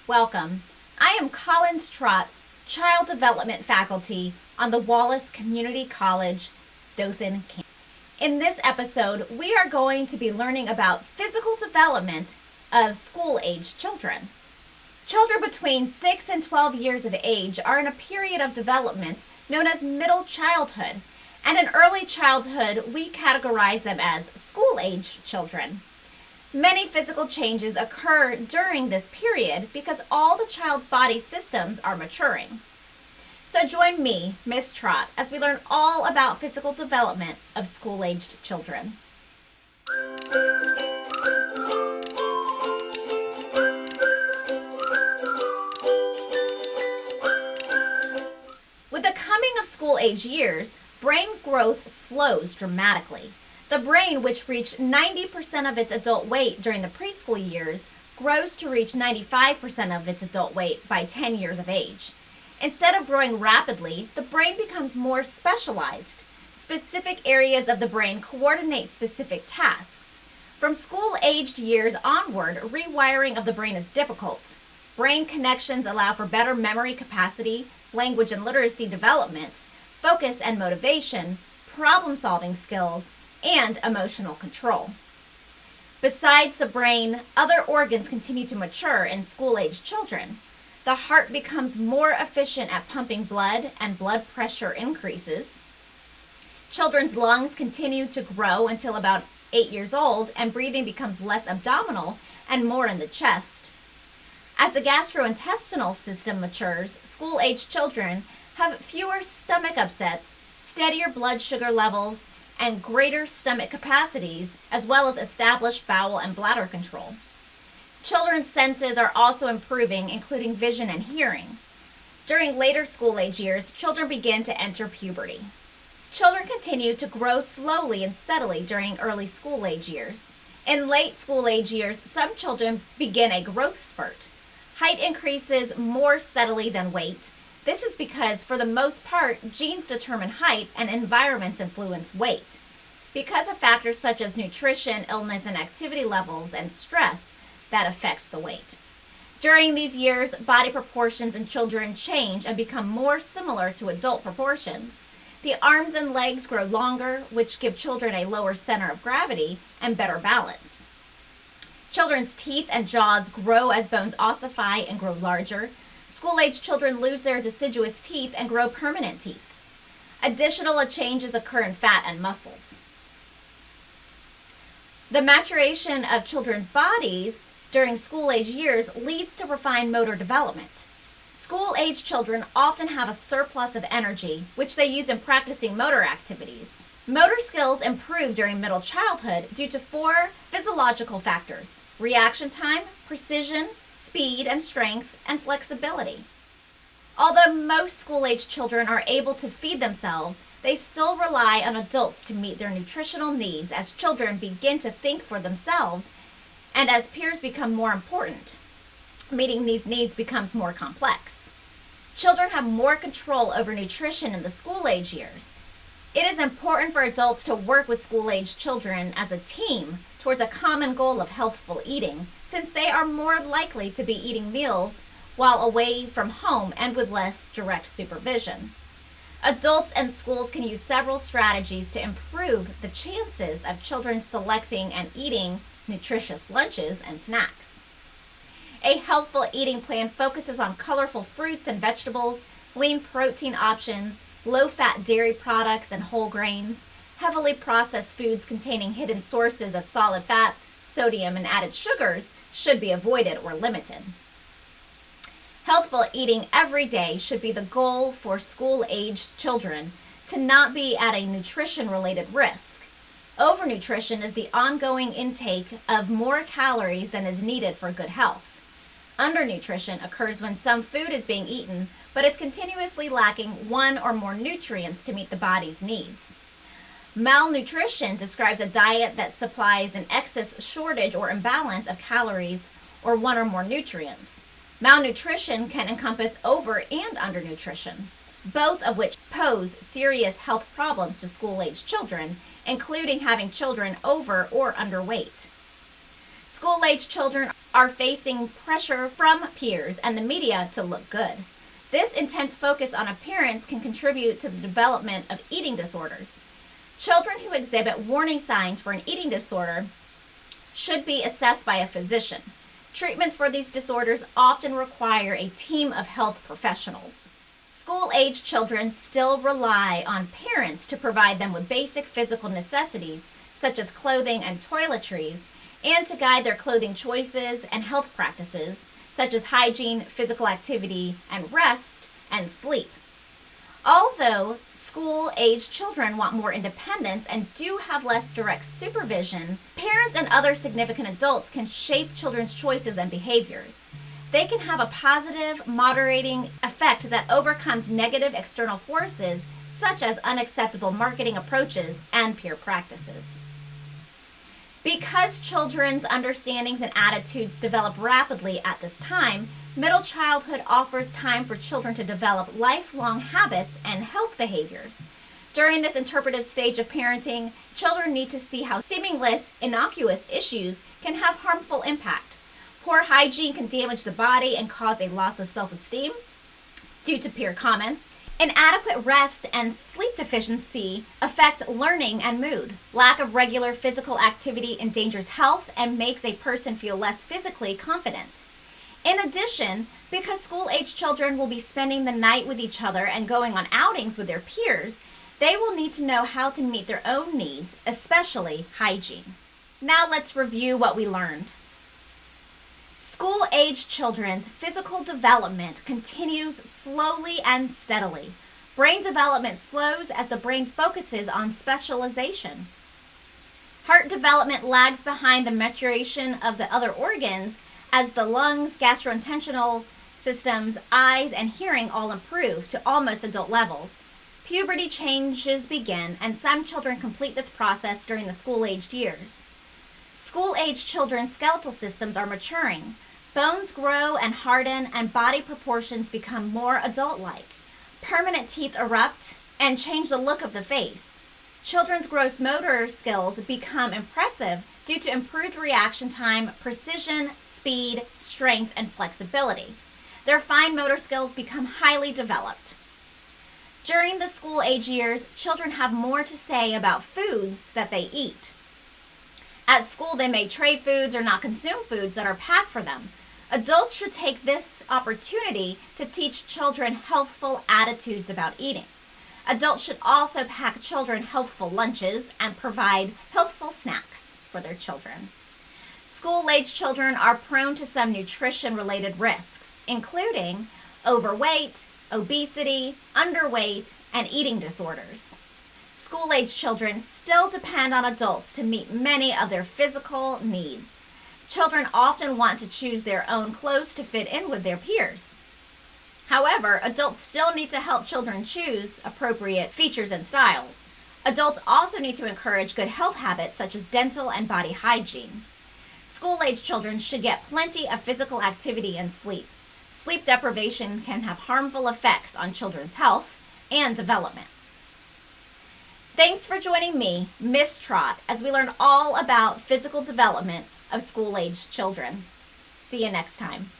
Welcome. I am Collins Trott, Child Development Faculty on the Wallace Community College, Dothan campus. In this episode, we are going to be learning about physical development of school-age children. Children between 6 and 12 years of age are in a period of development known as middle childhood, and in early childhood, we categorize them as school-age children. Many physical changes occur during this period because all the child's body systems are maturing. So join me, Miss Trott, as we learn all about physical development of school-aged children. With the coming of school-age years, brain growth slows dramatically. The brain, which reached 90% of its adult weight during the preschool years, grows to reach 95% of its adult weight by 10 years of age. Instead of growing rapidly, the brain becomes more specialized. Specific areas of the brain coordinate specific tasks. From school-aged years onward, rewiring of the brain is difficult. Brain connections allow for better memory capacity, language and literacy development, focus and motivation, problem-solving skills, and emotional control. Besides the brain, other organs continue to mature in school-aged children. The heart becomes more efficient at pumping blood and blood pressure increases. Children's lungs continue to grow until about 8 years old, and breathing becomes less abdominal and more in the chest. As the gastrointestinal system matures, school-aged children have fewer stomach upsets, steadier blood sugar levels, and greater stomach capacities, as well as established bowel and bladder control. Children's senses are also improving, including vision and hearing. During later school-age years, children begin to enter puberty. Children continue to grow slowly and steadily during early school-age years. In late school-age years, some children begin a growth spurt. Height increases more steadily than weight. This is because, for the most part, genes determine height and environments influence weight. Because of factors such as nutrition, illness, and activity levels, and stress, that affects the weight. During these years, body proportions in children change and become more similar to adult proportions. The arms and legs grow longer, which give children a lower center of gravity and better balance. Children's teeth and jaws grow as bones ossify and grow larger. School-age children lose their deciduous teeth and grow permanent teeth. Additional changes occur in fat and muscles. The maturation of children's bodies during school-age years leads to refined motor development. School-age children often have a surplus of energy, which they use in practicing motor activities. Motor skills improve during middle childhood due to 4 physiological factors: reaction time, precision, speed and strength, and flexibility. Although most school-age children are able to feed themselves, they still rely on adults to meet their nutritional needs as children begin to think for themselves and as peers become more important. Meeting these needs becomes more complex. Children have more control over nutrition in the school-age years. It is important for adults to work with school-age children as a team towards a common goal of healthful eating, since they are more likely to be eating meals while away from home and with less direct supervision. Adults and schools can use several strategies to improve the chances of children selecting and eating nutritious lunches and snacks. A healthful eating plan focuses on colorful fruits and vegetables, lean protein options, low-fat dairy products and whole grains. Heavily processed foods containing hidden sources of solid fats, sodium, and added sugars should be avoided or limited. Healthful eating every day should be the goal for school-aged children to not be at a nutrition-related risk. Overnutrition is the ongoing intake of more calories than is needed for good health. Undernutrition occurs when some food is being eaten, but is continuously lacking one or more nutrients to meet the body's needs. Malnutrition describes a diet that supplies an excess, shortage, or imbalance of calories or one or more nutrients. Malnutrition can encompass over and undernutrition, both of which pose serious health problems to school-aged children, including having children over or underweight. School-aged children are facing pressure from peers and the media to look good. This intense focus on appearance can contribute to the development of eating disorders. Children who exhibit warning signs for an eating disorder should be assessed by a physician. Treatments for these disorders often require a team of health professionals. School-age children still rely on parents to provide them with basic physical necessities, such as clothing and toiletries, and to guide their clothing choices and health practices, such as hygiene, physical activity, and rest and sleep. Although school-age children want more independence and do have less direct supervision, parents and other significant adults can shape children's choices and behaviors. They can have a positive, moderating effect that overcomes negative external forces, such as unacceptable marketing approaches and peer practices. Because children's understandings and attitudes develop rapidly at this time, middle childhood offers time for children to develop lifelong habits and health behaviors. During this interpretive stage of parenting, children need to see how seemingly innocuous issues can have harmful impact. Poor hygiene can damage the body and cause a loss of self-esteem due to peer comments. Inadequate rest and sleep deficiency affect learning and mood. Lack of regular physical activity endangers health and makes a person feel less physically confident. In addition, because school-age children will be spending the night with each other and going on outings with their peers, they will need to know how to meet their own needs, especially hygiene. Now let's review what we learned. School-age children's physical development continues slowly and steadily. Brain development slows as the brain focuses on specialization. Heart development lags behind the maturation of the other organs as the lungs, gastrointestinal systems, eyes, and hearing all improve to almost adult levels. Puberty changes begin, and some children complete this process during the school-aged years. School-age children's skeletal systems are maturing. Bones grow and harden, and body proportions become more adult-like. Permanent teeth erupt and change the look of the face. Children's gross motor skills become impressive due to improved reaction time, precision, speed, strength, and flexibility. Their fine motor skills become highly developed. During the school-age years, children have more to say about foods that they eat. At school, they may trade foods or not consume foods that are packed for them. Adults should take this opportunity to teach children healthful attitudes about eating. Adults should also pack children healthful lunches and provide healthful snacks for their children. School-age children are prone to some nutrition-related risks, including overweight, obesity, underweight, and eating disorders. School-age children still depend on adults to meet many of their physical needs. Children often want to choose their own clothes to fit in with their peers. However, adults still need to help children choose appropriate features and styles. Adults also need to encourage good health habits such as dental and body hygiene. School-age children should get plenty of physical activity and sleep. Sleep deprivation can have harmful effects on children's health and development. Thanks for joining me, Miss Trott, as we learn all about physical development of school-aged children. See you next time.